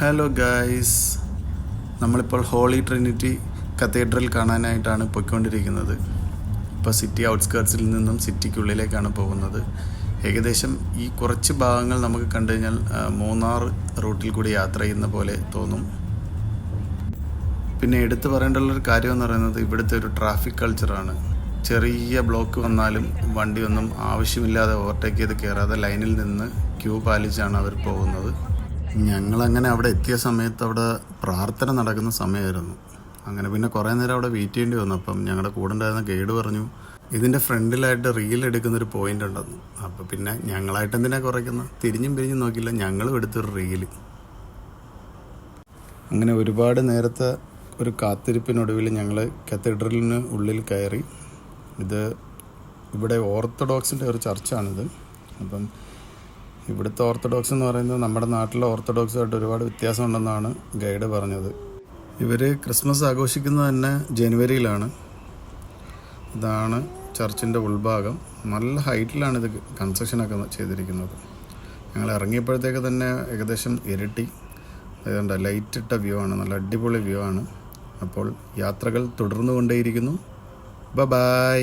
Hello guys, നമ്മളിപ്പോൾ holy Trinity cathedral കാണാനായിട്ടാണ് പോയിക്കൊണ്ടിരിക്കുന്നത്. ഇപ്പോൾ സിറ്റി ഔട്ട്സ്കേർട്സിൽ നിന്നും സിറ്റിക്കുള്ളിലേക്കാണ് പോകുന്നത്. ഏകദേശം ഈ കുറച്ച് ഭാഗങ്ങൾ നമുക്ക് കണ്ടു കഴിഞ്ഞാൽ മൂന്നാർ റൂട്ടിൽ കൂടി യാത്ര ചെയ്യുന്ന പോലെ തോന്നും. പിന്നെ എടുത്തു പറയേണ്ടുള്ളൊരു കാര്യം എന്ന് പറയുന്നത് ഇവിടുത്തെ ഒരു ട്രാഫിക് കൾച്ചറാണ്. ചെറിയ ബ്ലോക്ക് വന്നാലും വണ്ടിയൊന്നും ആവശ്യമില്ലാതെ ഓവർടേക്ക് ചെയ്ത് കയറാതെ ലൈനിൽ നിന്ന് ക്യൂ പാലിച്ചാണ് അവർ പോകുന്നത്. ഞങ്ങളങ്ങനെ അവിടെ എത്തിയ സമയത്ത് അവിടെ പ്രാർത്ഥന നടക്കുന്ന സമയമായിരുന്നു. അങ്ങനെ പിന്നെ കുറേ നേരം അവിടെ വെയിറ്റ് ചെയ്യേണ്ടി വന്നു. അപ്പം ഞങ്ങളുടെ കൂടെ ഉണ്ടായിരുന്ന ഗൈഡ് പറഞ്ഞു ഇതിൻ്റെ ഫ്രണ്ടിലായിട്ട് റീൽ എടുക്കുന്നൊരു പോയിൻ്റ് ഉണ്ടെന്ന്. അപ്പോൾ പിന്നെ ഞങ്ങളായിട്ട് എന്തിനാണ് കുറയ്ക്കുന്നത്, തിരിഞ്ഞും പിരിഞ്ഞും നോക്കില്ല, ഞങ്ങളും എടുത്തൊരു റീല്. അങ്ങനെ ഒരുപാട് നേരത്തെ ഒരു കാത്തിരിപ്പിനൊടുവിൽ ഞങ്ങൾ കത്തീഡ്രലിന് ഉള്ളിൽ കയറി. ഇവിടെ ഓർത്തഡോക്സിൻ്റെ ഒരു ചർച്ചാണിത്. അപ്പം ഇവിടുത്തെ ഓർത്തഡോക്സ് എന്ന് പറയുന്നത് നമ്മുടെ നാട്ടിലെ ഓർത്തഡോക്സുമായിട്ട് ഒരുപാട് വ്യത്യാസമുണ്ടെന്നാണ് ഗൈഡ് പറഞ്ഞത്. ഇവർ ക്രിസ്മസ് ആഘോഷിക്കുന്നത് തന്നെ ജനുവരിയിലാണ്. ഇതാണ് ചർച്ചിൻ്റെ ഉൾഭാഗം. നല്ല ഹൈറ്റിലാണ് ഇത് കൺസ്ട്രക്ഷനൊക്കെ ചെയ്തിരിക്കുന്നത്. ഞങ്ങൾ ഇറങ്ങിയപ്പോഴത്തേക്ക് തന്നെ ഏകദേശം ഇരട്ടി. അതുകൊണ്ട് ലൈറ്റ് ഇട്ട വ്യൂ ആണ്, നല്ല അടിപൊളി വ്യൂ ആണ്. അപ്പോൾ യാത്രകൾ തുടർന്നു കൊണ്ടേയിരിക്കുന്നു. ബൈ.